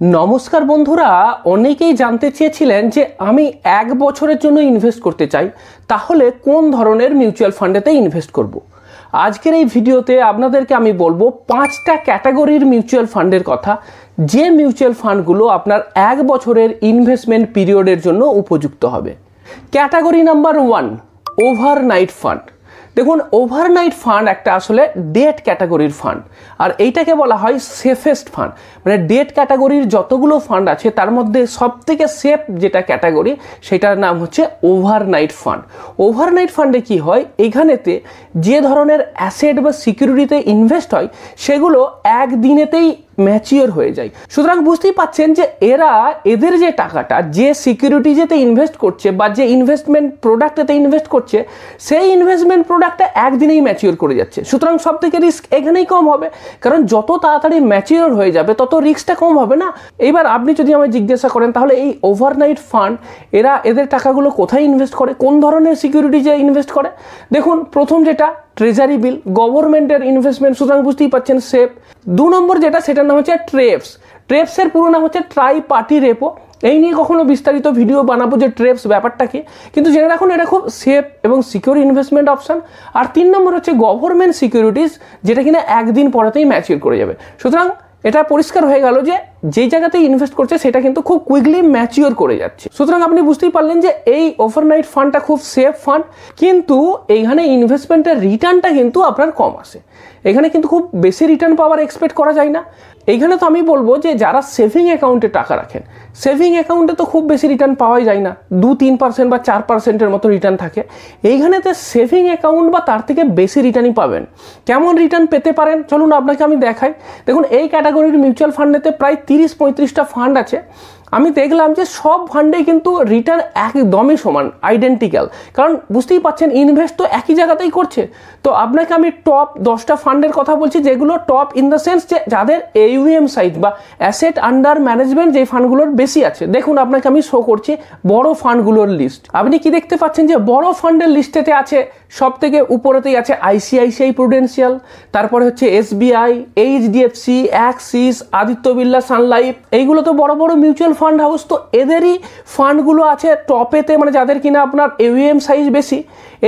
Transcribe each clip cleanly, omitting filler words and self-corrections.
নমস্কার বন্ধুরা, অনেকেই জানতে চেয়েছিলেন যে আমি 1 বছরের জন্য ইনভেস্ট করতে চাই, তাহলে কোন ধরনের মিউচুয়াল ফান্ডেতে ইনভেস্ট করব। আজকের এই ভিডিওতে আপনাদেরকে আমি বলবো 5টা ক্যাটাগরির মিউচুয়াল ফান্ডের কথা, যে মিউচুয়াল ফান্ডগুলো আপনার 1 বছরের ইনভেস্টমেন্ট পিরিয়ডের জন্য উপযুক্ত হবে। Category number 1, overnight fund. দেখুন, ওভারনাইট ফান্ড একটা আসলে ডেট ক্যাটাগরির ফান্ড, আর এইটাকে বলা হয় সেফেস্ট ফান্ড। মানে ডেট ক্যাটাগরির যতগুলো ফান্ড আছে তার মধ্যে সবথেকে সেফ যেটা ক্যাটাগরি সেটার নাম হচ্ছে ওভারনাইট ফান্ড। ওভারনাইট ফান্ডে কি হয়, এখানেতে যে ধরনের অ্যাসেট বা সিকিউরিটিতে ইনভেস্ট হয় সেগুলো একদিনেতেই ম্যাচিওর হয়ে যায়। সুতরাং বুঝতেই পাচ্ছেন যে এদের যে টাকাটা যে সিকিউরিটিজেতে ইনভেস্ট করছে বা যে ইনভেস্টমেন্ট প্রোডাক্টেতে ইনভেস্ট করছে, সেই ইনভেস্টমেন্ট প্রোডাক্টটা একদিনেই ম্যাচিওর করে যাচ্ছে। সুতরাং সব থেকে রিস্ক এখানেই কম হবে, কারণ যত তাড়াতাড়ি ম্যাচিওর হয়ে যাবে তত রিস্কটা কম হবে না। এবার আপনি যদি আমায় জিজ্ঞাসা করেন তাহলে এই ওভারনাইট ফান্ড এদের টাকাগুলো কোথায় ইনভেস্ট করে, কোন ধরনের সিকিউরিটিজে ইনভেস্ট করে? দেখুন, প্রথম যেটা ট্রেজারি বিল, গভর্নমেন্টের ইনভেস্টমেন্ট, সুতরাং বুঝতেই পাচ্ছেন সেফ। 2 নম্বর যেটা, সেটার নাম হচ্ছে ট্রেপসের পুরো নাম হচ্ছে ট্রাই পার্টি রেপো। এই নিয়ে কখনো বিস্তারিত ভিডিও বানাবো যে ট্রেপস ব্যাপারটা কি, কিন্তু জেনে রাখুন এটা খুব সেফ এবং সিকিউর ইনভেস্টমেন্ট অপশন। আর 3 নম্বর হচ্ছে গভর্নমেন্ট সিকিউরিটিজ, যেটা কিনা একদিন পরেতেই ম্যাচিওর করে যাবে। সুতরাং এটা পরিষ্কার হয়ে গেল যে যেই জায়গাতেই ইনভেস্ট করছে সেটা কিন্তু খুব কুইকলি ম্যাচিওর করে যাচ্ছে। সুতরাং আপনি বুঝতেই পারলেন যে এই ওভারনাইট ফান্ডটা খুব সেফ ফান্ড, কিন্তু এইখানে ইনভেস্টমেন্টের রিটার্নটা কিন্তু আপনার কম আসে। এখানে কিন্তু খুব বেশি রিটার্ন পাওয়ার এক্সপেক্ট করা যায় না। এইখানে তো আমি বলবো যে যারা সেভিং অ্যাকাউন্টে টাকা রাখেন, সেভিং অ্যাকাউন্টে তো খুব বেশি রিটার্ন পাওয়াই যায় না, 2-3% বা 4%-এর মতো রিটার্ন থাকে। এইখানেতে সেভিং অ্যাকাউন্ট বা তার থেকে বেশি রিটার্নই পাবেন। কেমন রিটার্ন পেতে পারেন চলুন আপনাকে আমি দেখাই। দেখুন, এই ক্যাটাগরির মিউচুয়াল ফান্ডেতে প্রায় 30-35টা ফান্ড আছে। আমি দেখলাম যে সব ফান্ডেই কিন্তু রিটার্ন একদমই সমান, আইডেন্টিক্যাল। কারণ বুঝতেই পাচ্ছেন ইনভেস্ট তো একই জায়গাতেই করছে। তো আপনাকে আমি টপ 10টা ফান্ডের কথা বলছি, যেগুলো টপ ইন দ্য সেন্স যে যাদের AUM সাইজ বা অ্যাসেট আন্ডার ম্যানেজমেন্ট যে ফান্ডগুলোর বেশি আছে। দেখুন, আপনাকে আমি শো করছি বড় ফান্ডগুলোর লিস্ট। আপনি কি দেখতে পাচ্ছেন যে বড় ফান্ডের লিস্টেতে আছে, সব থেকে উপরেতেই আছে ICICI প্রুডেন্সিয়াল, তারপরে হচ্ছে SBI, HDFC, Axis, Aditya Birla, Sun Life. এইগুলো তো বড় বড় মিউচুয়াল ফান্ড হাউস, তো এদেরই ফান্ডগুলো আছে টপেতে, মানে যাদের কিনা আপনার AUM সাইজ বেশি।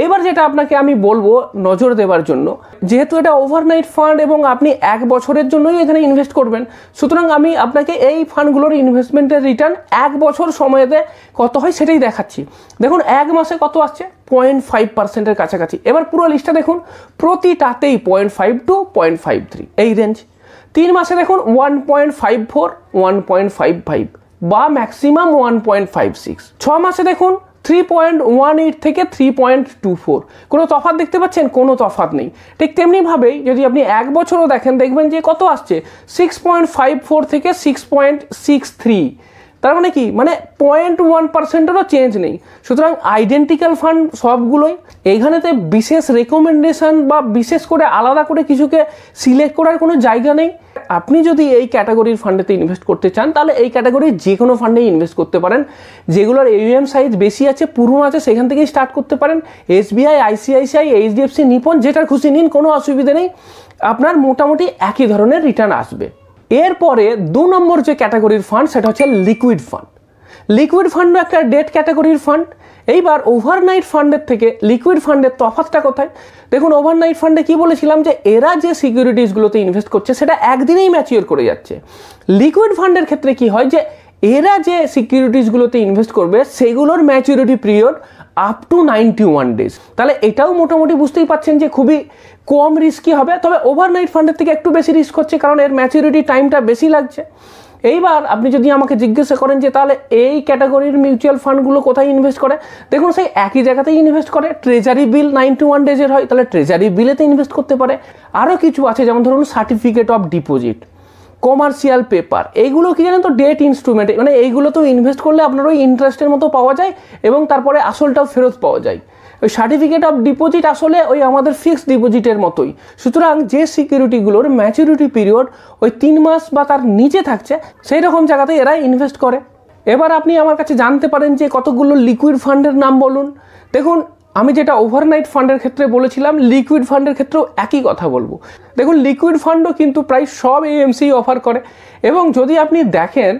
এইবার যেটা আপনাকে আমি বলবো নজর দেওয়ার জন্য, যেহেতু এটা ওভারনাইট ফান্ড এবং আপনি 1 বছরের জন্যই এখানে ইনভেস্ট করবেন, সুতরাং আমি আপনাকে এই ফান্ডগুলোর ইনভেস্টমেন্টের রিটার্ন 1 বছর সময়তে কত হয় সেটাই দেখাচ্ছি। দেখুন, 1 মাসে কত আসছে, 0.5%-এর কাছাকাছি। এবার পুরো লিস্টটা দেখুন, প্রতিটাতেই 0.5 to 0.53 এই রেঞ্জ। 3 মাসে দেখুন 1.54, 1.55 বা ম্যাক্সিমাম 1.56। 6 মাসে দেখুন 3.18 থেকে 3.24। কোনো তফাৎ দেখতে পাচ্ছেন? কোনো তফাৎ নেই। ঠিক তেমনিভাবেই যদি আপনি 1 বছরও দেখেন, দেখবেন যে কত আসছে, 6.54 থেকে 6.63। তার মানে কি, মানে 0.1%-এরও চেঞ্জ নেই। সুতরাং আইডেন্টিক্যাল ফান্ড সবগুলোই। এইখানেতে বিশেষ রেকমেন্ডেশন বা বিশেষ করে আলাদা করে কিছুকে সিলেক্ট করার কোনো জায়গা নেই। আপনি যদি এই ক্যাটাগরির ফান্ডেতে ইনভেস্ট করতে চান, তাহলে এই ক্যাটাগরির যে কোনো ফান্ডে ইনভেস্ট করতে পারেন। যেগুলোর AUM সাইজ বেশি আছে, পুরনো আছে, সেখান থেকেই স্টার্ট করতে পারেন। SBI, ICICI, HDFC, নিপন, যেটার খুশি নিন, কোনো অসুবিধা নেই। আপনার মোটামুটি একই ধরনের রিটার্ন আসবে। এরপরে 2 নম্বর যে ক্যাটাগরির ফান্ড, সেটা হচ্ছে লিকুইড ফান্ড। লিকুইড ফান্ডও একটা ডেট ক্যাটাগরির ফান্ড। এইবার ওভারনাইট ফান্ডের থেকে লিকুইড ফান্ডের তফাৎটা কোথায়? দেখুন, ওভারনাইট ফান্ডে কি বলেছিলাম যে এরা যে সিকিউরিটিসগুলোতে ইনভেস্ট করছে সেটা একদিনেই ম্যাচিওর করে যাচ্ছে। লিকুইড ফান্ডের ক্ষেত্রে কি হয়, যে এরা যে সিকিউরিটিসগুলোতে ইনভেস্ট করবে সেগুলোর maturity period up to 91 days. তাহলে এটাও মোটামুটি বুঝতেই পাচ্ছেন যে খুবই কম রিস্কি হবে। তবে ওভারনাইট ফান্ডের থেকে একটু বেশি রিস্ক হচ্ছে, কারণ এর ম্যাচুরিটি টাইমটা বেশি লাগছে। এইবার আপনি যদি আমাকে জিজ্ঞাসা করেন যে তাহলে এই ক্যাটাগরির মিউচুয়াল ফান্ডগুলো কোথায় ইনভেস্ট করে, দেখুন সেই একই জায়গাতেই ইনভেস্ট করে। ট্রেজারি বিল 91 ডেজের হয়, তাহলে ট্রেজারি বিলেতে ইনভেস্ট করতে পারে। আরও কিছু আছে, যেমন ধরুন certificate of deposit, commercial paper. এইগুলো কি জানেন তো ডেট ইনস্ট্রুমেন্ট, মানে এইগুলো তো ইনভেস্ট করলে আপনার ওই ইন্টারেস্টের মতো পাওয়া যায় এবং তারপরে আসলটাও ফেরত পাওয়া যায়। ওই সার্টিফিকেট অফ ডিপোজিট আসলে ওই আমাদের ফিক্সড ডিপোজিটের মতোই। সুতরাং যে সিকিউরিটিগুলোর ম্যাচুরিটি পিরিয়ড ওই 3 মাস বা তার নিচে থাকছে, সেই রকম জায়গাতে এরা ইনভেস্ট করে। এবার আপনি আমার কাছে জানতে পারেন যে কতগুলো লিকুইড ফান্ডের নাম বলুন। দেখুন, আমি যেটা ওভারনাইট ফান্ডের ক্ষেত্রে বলেছিলাম, লিকুইড ফান্ডের ক্ষেত্রেও একই কথা বলবো। দেখুন, লিকুইড ফান্ডও কিন্তু প্রায় সব এএমসি অফার করে, এবং যদি আপনি দেখেন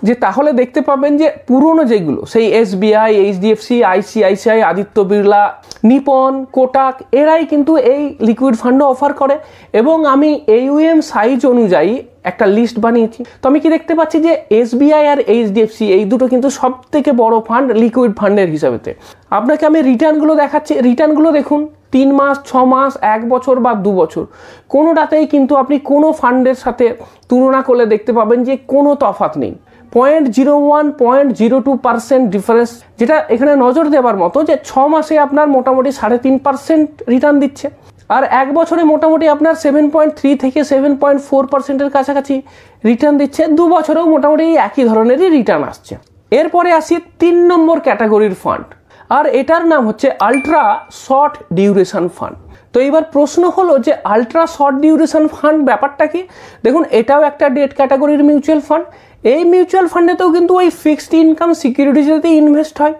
যে তাহলে দেখতে পাবেন যে পুরনো যেগুলো, সেই SBI, HDFC, ICICI, Aditya Birla, Nippon, Kotak, এরাই কিন্তু এই লিকুইড ফান্ডও অফার করে। এবং আমি AUM সাইজ অনুযায়ী একটা লিস্ট বানিয়েছি। তো আমি কি দেখতে পাচ্ছি যে এসবিআই আর এইচডিএফসি এই দুটো কিন্তু সব থেকে বড় ফান্ড লিকুইড ফান্ডের হিসাবেতে। আপনাকে আমি রিটার্নগুলো দেখাচ্ছি। রিটার্নগুলো দেখুন, 3 মাস, 6 মাস, 1 বছর বা 2 বছর, কোনোটাতেই কিন্তু আপনি কোনো ফান্ডের সাথে তুলনা করলে দেখতে পাবেন যে কোনো তফাৎ নেই। 0.01, 0.02% ডিফারেন্স, যেটা এখানে নজর দেওয়ার মতো যে 6 মাসে আপনার মোটামুটি 3.5% রিটার্ন দিচ্ছে, আর 1 বছরে মোটামুটি আপনার 7.3 থেকে 7.4%-এর কাছাকাছি রিটার্ন দিচ্ছে। 2 বছরেও মোটামুটি একই ধরনেরই রিটার্ন আসছে। এরপরে আসি 3 নম্বর ক্যাটাগরির ফান্ড, আর এটার নাম হচ্ছে আলট্রা শর্ট ডিউরেশন ফান্ড। তো এইবার প্রশ্ন হলো যে আলট্রা শর্ট ডিউরেশন ফান্ড ব্যাপারটা কি? দেখুন, এটাও একটা ডেট ক্যাটাগরির মিউচুয়াল ফান্ড। এই মিউচুয়াল ফান্ডেতেও কিন্তু ওই ফিক্সড ইনকাম সিকিউরিটিজেতেই ইনভেস্ট হয়।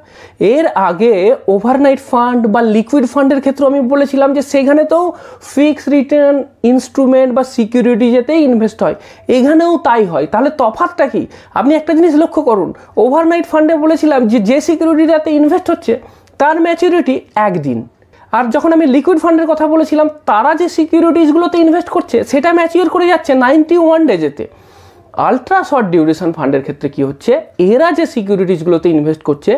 এর আগে ওভারনাইট ফান্ড বা লিকুইড ফান্ডের ক্ষেত্রে আমি বলেছিলাম যে সেখানেতেও ফিক্সড রিটার্ন ইনস্ট্রুমেন্ট বা সিকিউরিটিজেতেই ইনভেস্ট হয়, এখানেও তাই হয়। তাহলে তফাৎটা কি? আপনি একটা জিনিস লক্ষ্য করুন, ওভারনাইট ফান্ডে বলেছিলাম যে সিকিউরিটিটাতে ইনভেস্ট হচ্ছে তার ম্যাচুরিটি 1 দিন, আর যখন আমি লিকুইড ফান্ডের কথা বলেছিলাম তারা যে সিকিউরিটিসগুলোতে ইনভেস্ট করছে সেটা ম্যাচিওর করে যাচ্ছে 91 ডেজেতে। আলট্রা শর্ট ডিউরেশন ফান্ডের ক্ষেত্রে কি হচ্ছে, এরা যে সিকিউরিটিসগুলোতে ইনভেস্ট করছে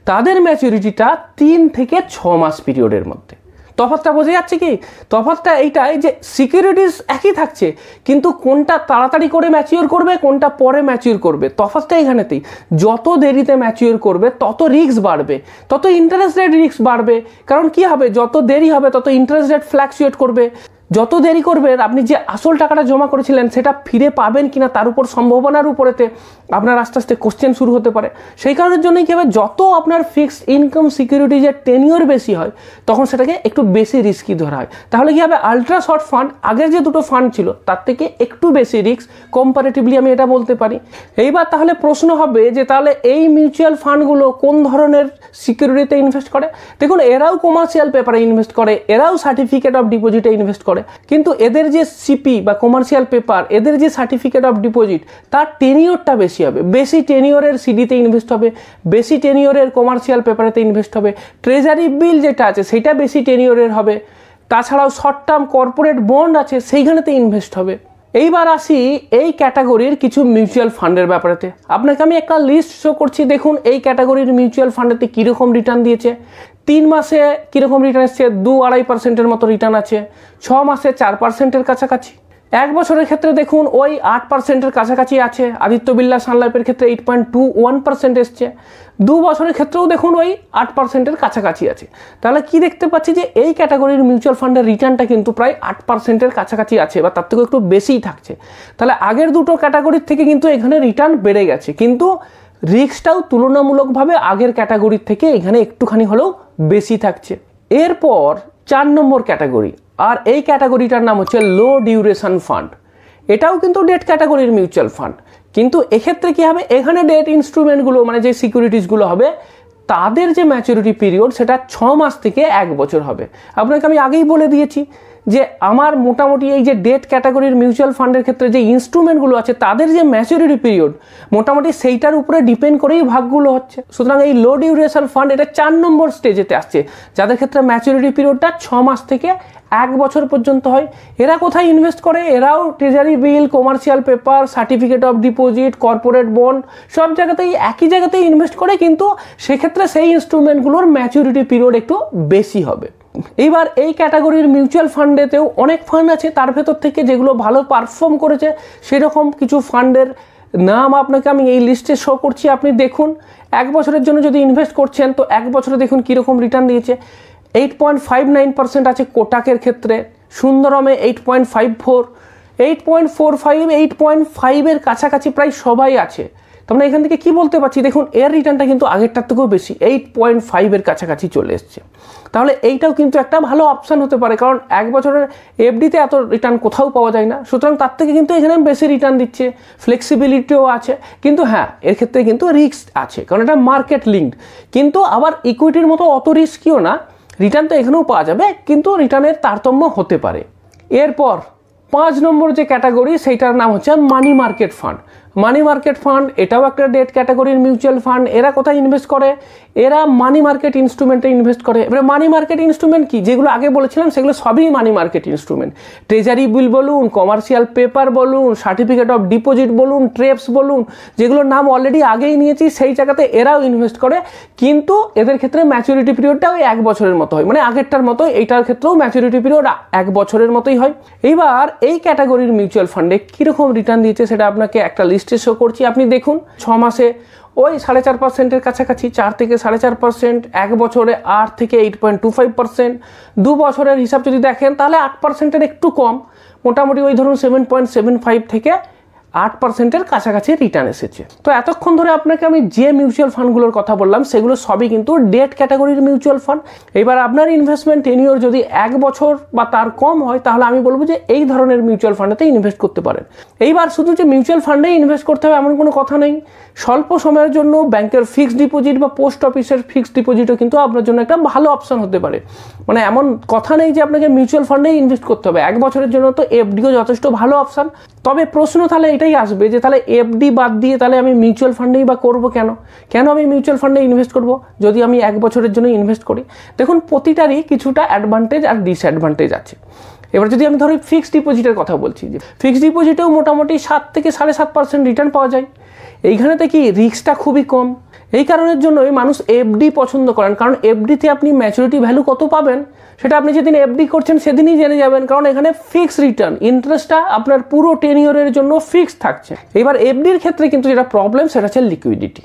তাদের ম্যাচুরিটিটা 3 থেকে 6 মাস পিরিয়ডের মধ্যে। তফাৎটা বোঝা যাচ্ছে কি? তফাৎটা এইটাই যে সিকিউরিটিস একই থাকছে, কিন্তু কোনটা তাড়াতাড়ি করে ম্যাচিওর করবে, কোনটা পরে ম্যাচিওর করবে, তফাৎটা এখানেতেই। যত দেরিতে ম্যাচিওর করবে তত রিস্ক বাড়বে, তত ইন্টারেস্ট রেট রিস্ক বাড়বে। কারণ কি হবে, যত দেরি হবে তত ইন্টারেস্ট রেট ফ্ল্যাকচুয়েট করবে। যত দেরি করবেন আপনি যে আসল টাকাটা জমা করেছিলেন সেটা ফিরে পাবেন কিনা তার উপর সম্ভাবনার উপরেতে আপনার আস্তে আস্তে কোশ্চেন শুরু হতে পারে। সেই কারণের জন্যই কি হবে, যত আপনার ফিক্সড ইনকাম সিকিউরিটিজের টেনিওর বেশি হয় তখন সেটাকে একটু বেশি রিস্কি ধরা হয়। তাহলে কি হবে, আলট্রা শর্ট ফান্ড আগের যে দুটো ফান্ড ছিল তার থেকে একটু বেশি রিস্ক কম্পারেটিভলি, আমি এটা বলতে পারি। এইবার তাহলে প্রশ্ন হবে যে তাহলে এই মিউচুয়াল ফান্ডগুলো কোন ধরনের সিকিউরিটিতে ইনভেস্ট করে? দেখুন, এরাও কমার্শিয়াল পেপারে ইনভেস্ট করে, এরাও সার্টিফিকেট অফ ডিপোজিটে ইনভেস্ট করে, কিন্তু এদের যে সিপি বা কমার্শিয়াল পেপার, এদের যে সার্টিফিকেট অফ ডিপোজিট তার টেনিওরটা বেশি হবে। বেশি টেনিওরের সিডিতে ইনভেস্ট হবে, বেশি টেনিওরের কমার্শিয়াল পেপারেতে ইনভেস্ট হবে। ট্রেজারি বিল যেটা আছে সেটা বেশি টেনিওরের হবে। তাছাড়াও শর্ট টার্ম কর্পোরেট বন্ড আছে সেইখানেতে ইনভেস্ট হবে। এইবার আসি এই ক্যাটাগরির কিছু মিউচুয়াল ফান্ডের ব্যাপারেতে। আপনাকে আমি একটা লিস্ট শো করছি। দেখুন এই ক্যাটাগরির মিউচুয়াল ফান্ডেতে কীরকম রিটার্ন দিয়েছে। 3 মাসে কীরকম রিটার্ন এসছে, 2-2.5% মতো রিটার্ন আছে। 6 মাসে 4%-এর কাছাকাছি। 1 বছরের ক্ষেত্রে দেখুন ওই 8%-এর কাছাকাছি আছে। আদিত্য বিড়লা সান লাইফের ক্ষেত্রে 8.21% এসছে। 2 বছরের ক্ষেত্রেও দেখুন ওই 8%-এর কাছাকাছি আছে। তাহলে কি দেখতে পাচ্ছি যে এই ক্যাটাগরির মিউচুয়াল ফান্ডের রিটার্নটা কিন্তু প্রায় 8%-এর কাছাকাছি আছে, বা তার থেকে একটু বেশিই থাকছে। তাহলে আগের দুটো ক্যাটাগরির থেকে কিন্তু এখানে রিটার্ন বেড়ে গেছে, কিন্তু রিস্কটাও তুলনামূলকভাবে আগের ক্যাটাগরির থেকে এখানে একটুখানি হলেও বেশি থাকছে। এরপর 4 নম্বর ক্যাটাগরি, আর এই ক্যাটাগরিটার নাম হচ্ছে লো ডিউরেশন ফান্ড। এটাও কিন্তু ডেট ক্যাটাগরির মিউচুয়াল ফান্ড, কিন্তু এক্ষেত্রে কি হবে, এখানে ডেট ইনস্ট্রুমেন্টগুলো মানে যে সিকিউরিটিসগুলো হবে তাদের যে ম্যাচুরিটি পিরিয়ড সেটা 6 মাস থেকে 1 বছর হবে। আপনাকে আমি আগেই বলে দিয়েছি যে আমার মোটামুটি এই যে ডেট ক্যাটাগরির মিউচুয়াল ফান্ডের ক্ষেত্রে যে ইনস্ট্রুমেন্টগুলো আছে তাদের যে ম্যাচুরিটি পিরিয়ড মোটামুটি সেইটার উপরে ডিপেন্ড করেই ভাগগুলো হচ্ছে। সুতরাং এই লো ডিউরেশন ফান্ড এটা 4 নম্বর স্টেজেতে আসছে, যাদের ক্ষেত্রে ম্যাচুরিটি পিরিয়ডটা 6 মাস থেকে 1 বছর পর্যন্ত হয়। এরা কোথায় ইনভেস্ট করে? এরাও treasury bill, commercial paper, certificate of deposit, corporate bond সব জায়গাতেই একই জায়গাতেই ইনভেস্ট করে, কিন্তু সেক্ষেত্রে সেই ইনস্ট্রুমেন্টগুলোর ম্যাচুরিটি পিরিয়ড একটু বেশি হবে। এইবার এই ক্যাটাগরির মিউচুয়াল ফান্ডেতেও অনেক ফান্ড আছে, তার ভেতর থেকে যেগুলো ভালো পারফর্ম করেছে সেরকম কিছু ফান্ডের নাম আপনাকে আমি এই লিস্টে শো করছি। আপনি দেখুন 1 বছরের জন্য যদি ইনভেস্ট করছেন তো 1 বছরে দেখুন কীরকম রিটার্ন দিয়েছে। 8.59% আছে কোটাকের ক্ষেত্রে, সুন্দরমে 8.54, 8.45, 8.5-এর কাছাকাছি প্রায় সবাই আছে। তোমরা এখান থেকে কি বলতে পারছি, দেখুন এর রিটার্নটা কিন্তু আগেরটার থেকেও বেশি, 8.5-এর কাছাকাছি চলে এসছে। তাহলে এইটাও কিন্তু একটা ভালো অপশান হতে পারে, কারণ 1 বছরের এফডিতে এত রিটার্ন কোথাও পাওয়া যায় না। সুতরাং তার থেকে কিন্তু এখানে বেশি রিটার্ন দিচ্ছে, ফ্লেক্সিবিলিটিও আছে। কিন্তু হ্যাঁ, এর ক্ষেত্রে কিন্তু রিস্ক আছে, কারণ এটা মার্কেট লিঙ্কড, কিন্তু আবার ইকুইটির মতো অত রিস্কিও না। রিটার্ন তো এখানেও পাওয়া যাবে, কিন্তু রিটার্নের তারতম্য হতে পারে। এরপর 5 নম্বর যে ক্যাটাগরি সেইটার নাম হচ্ছে money market fund. Money market fund এটাও একটা ডেট ক্যাটাগরির মিউচুয়াল ফান্ড। এরা কোথায় ইনভেস্ট করে? এরা মানি মার্কেট ইনস্ট্রুমেন্টে ইনভেস্ট করে। এবারে মানি মার্কেট ইনস্ট্রুমেন্ট কি, যেগুলো আগে বলেছিলাম সেগুলো সবই money market instrument. Treasury bill বলুন, কমার্শিয়াল পেপার বলুন, সার্টিফিকেট অফ ডিপোজিট বলুন, ট্রেপস বলুন, যেগুলোর নাম অলরেডি আগেই নিয়েছি, সেই জায়গাতে এরাও ইনভেস্ট করে। কিন্তু এদের ক্ষেত্রে ম্যাচুরিটি পিরিয়ডটা ওই 1 বছরের মতো হয়, মানে আগেরটার মতো এইটার ক্ষেত্রেও ম্যাচুরিটি পিরিয়ড 1 বছরের মতোই হয়। এইবার এই ক্যাটাগরির মিউচুয়াল ফান্ডে কীরকম রিটার্ন দিয়েছে সেটা আপনাকে একটা লিস্টে শো করছি। আপনি দেখুন 6 মাসে ওই 4.5%-এর কাছাকাছি, 4 থেকে 4.5%, 1 বছরে 8 থেকে 8.25%, 2 বছরের হিসাব যদি দেখেন তাহলে 8%-এর একটু কম, মোটামুটি ওই ধরুন 7.75 থেকে 8%-এর কাছাকাছি রিটার্ন এসেছে। তো এতক্ষণ ধরে আপনাকে আমি যে মিউচুয়াল ফান্ডগুলোর কথা বললাম সেগুলো সবই কিন্তু ডেট ক্যাটাগরির মিউচুয়াল ফান্ড। এবার আপনার ইনভেস্টমেন্ট টেনিওর যদি 1 বছর বা তার কম হয় তাহলে আমি বলবো যে এই ধরনের মিউচুয়াল ফান্ডেতে ইনভেস্ট করতে পারেন। এইবার শুধু যে মিউচুয়াল ফান্ডেই ইনভেস্ট করতে হবে এমন কোনো কথা নেই। স্বল্প সময়ের জন্য ব্যাংকের ফিক্সড ডিপোজিট বা পোস্ট অফিসের ফিক্সড ডিপোজিটও কিন্তু আপনার জন্য একটা ভালো অপশন হতে পারে। মানে এমন কথা নেই যে আপনাকে মিউচুয়াল ফান্ডেই ইনভেস্ট করতে হবে। 1 বছরের জন্য তো এফডিও যথেষ্ট ভালো অপশন। তবে প্রশ্ন তাহলে এটাই আসবে যে তাহলে এফডি বাদ দিয়ে তাহলে আমি মিউচুয়াল ফান্ডেই বা করবো কেন আমি মিউচুয়াল ফান্ডে ইনভেস্ট করব যদি আমি 1 বছরের জন্য ইনভেস্ট করি? দেখুন, প্রতিটারই কিছুটা অ্যাডভান্টেজ আর ডিসঅ্যাডভান্টেজ আছে। এবার যদি আমি ধরো ফিক্সড ডিপোজিটের কথা বলছি, যে ফিক্সড ডিপোজিটেও মোটামুটি 7 থেকে 7.5% রিটার্ন পাওয়া যায়। এইখানেতে কি রিস্কটা খুবই কম। এই কারণের জন্যই মানুষ এফডি পছন্দ করেন, কারণ এফডিতে আপনি ম্যাচুরিটি ভ্যালু কত পাবেন সেটা আপনি যেদিন এফডি করছেন সেদিনই জেনে যাবেন, কারণ এখানে ফিক্সড রিটার্ন, ইন্টারেস্টটা আপনার পুরো টেনিওরের জন্য ফিক্সড থাকছে। এবার এফডির ক্ষেত্রে কিন্তু যেটা প্রবলেম সেটা হচ্ছে লিকুইডিটি।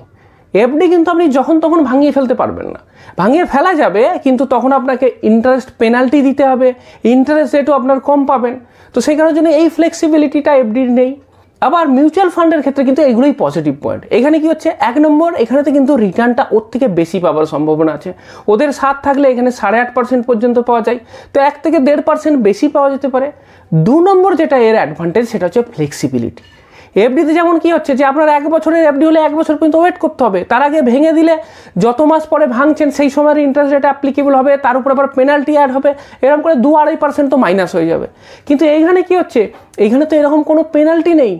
এফডি কিন্তু আপনি যখন তখন ভাঙিয়ে ফেলতে পারবেন না। ভাঙিয়ে ফেলা যাবে, কিন্তু তখন আপনাকে ইন্টারেস্ট পেনাল্টি দিতে হবে, ইন্টারেস্ট রেটও আপনার কম পাবেন। তো সেই কারণের জন্য এই ফ্লেক্সিবিলিটিটা এফডির নেই। আবার মিউচুয়াল ফান্ডের ক্ষেত্রে কিন্তু এগুলোই পজিটিভ পয়েন্ট। এখানে কি হচ্ছে, 1 নম্বর, এখানেতে কিন্তু রিটার্নটা ওর থেকে বেশি পাওয়ার সম্ভাবনা আছে। ওদের 7 থাকলে এখানে 8.5% পর্যন্ত পাওয়া যায়, তো 1 থেকে 1.5% বেশি পাওয়া যেতে পারে। 2 নম্বর যেটা এর অ্যাডভান্টেজ সেটা হচ্ছে ফ্লেক্সিবিলিটি। এফডিতে যেমন কি হচ্ছে যে আপনার 1 বছরের এফডি হলে 1 বছর পর্যন্ত ওয়েট করতে হবে, তার আগে ভেঙে দিলে যত মাস পরে ভাঙছেন সেই সময়ের ইন্টারেস্ট রেট অ্যাপ্লিকেবল হবে, তার উপর আবার পেনাল্টি অ্যাড হবে, এরকম করে 2-2.5% তো মাইনাস হয়ে যাবে। কিন্তু এইখানে কি হচ্ছে, এইখানে তো এরকম কোনো পেনাল্টি নেই।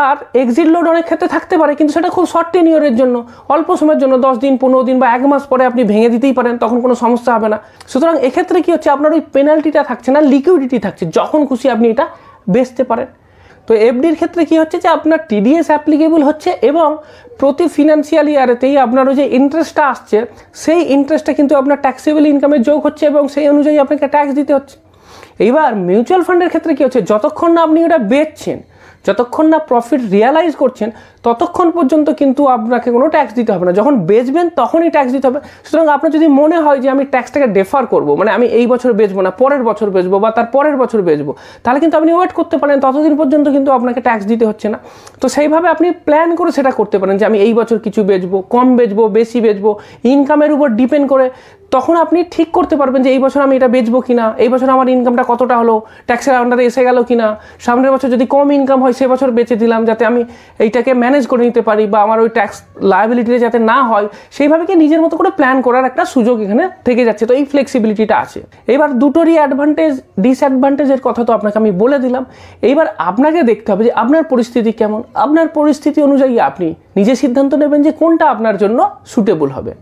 আর এক্সিট লোড অনেক ক্ষেত্রে থাকতে পারে, কিন্তু সেটা খুব শর্ট টেনিওরের জন্য, অল্প সময়ের জন্য, 10 দিন, 15 দিন বা 1 মাস পরে আপনি ভেঙে দিতেই পারেন, তখন কোনো সমস্যা হবে না। সুতরাং এক্ষেত্রে কি হচ্ছে, আপনার ওই পেনাল্টিটা থাকছে না, লিকুইডিটি থাকছে, যখন খুশি আপনি এটা বেচতে পারেন। তো এফডির ক্ষেত্রে কি হচ্ছে যে আপনার টিডিএস অ্যাপ্লিকেবল হচ্ছে, এবং প্রতি ফিনান্সিয়াল ইয়ারেতেই আপনার ওই যে ইন্টারেস্টটা আসছে সেই ইন্টারেস্টটা কিন্তু আপনার ট্যাক্সেবল ইনকামে যোগ হচ্ছে, এবং সেই অনুযায়ী আপনাকে ট্যাক্স দিতে হচ্ছে। এইবার মিউচুয়াল ফান্ডের ক্ষেত্রে কি হচ্ছে, যতক্ষণ না আপনি ওটা বেচছেন, যতক্ষণ না প্রফিট রিয়ালাইজ করছেন, ততক্ষণ পর্যন্ত কিন্তু আপনাকে কোনো ট্যাক্স দিতে হবে না। যখন বেচবেন তখনই ট্যাক্স দিতে হবে। সুতরাং আপনার যদি মনে হয় যে আমি ট্যাক্সটাকে ডেফার করব, মানে আমি এই বছর বেচবো না, পরের বছর বেচবো বা তার পরের বছর বেচবো, তাহলে কিন্তু আপনি ওয়েট করতে পারেন, ততদিন পর্যন্ত কিন্তু আপনাকে ট্যাক্স দিতে হচ্ছে না। তো সেইভাবে আপনি প্ল্যান করে সেটা করতে পারেন যে আমি এই বছর কিছু বেচবো, কম বেচবো, বেশি বেচবো, ইনকামের উপর ডিপেন্ড করে। তখন আপনি ঠিক করতে পারবেন যে এই বছর আমি এটা বেচবো কিনা, এই বছর আমার ইনকামটা কতটা হলো, ট্যাক্সের আন্ডারে এসে গেল কিনা, সামনের বছর যদি কম ইনকাম হয় সে বছর বেচে দিলাম, যাতে আমি এইটাকে ম্যানেজ করে নিতে পারি বা আমার ওই ট্যাক্স লায়াবিলিটিতে যাতে না হয়, সেইভাবে কি নিজের মতো করে প্ল্যান করার একটা সুযোগ এখানে থেকে যাচ্ছে। তো এই ফ্লেক্সিবিলিটিটা আছে। এবার দুটোরই অ্যাডভান্টেজ ডিসঅ্যাডভান্টেজের কথা তো আপনাকে আমি বলে দিলাম। এইবার আপনাকে দেখতে হবে যে আপনার পরিস্থিতি কেমন, আপনার পরিস্থিতি অনুযায়ী আপনি নিজে সিদ্ধান্ত নেবেন যে কোনটা আপনার জন্য সুটেবল হবে।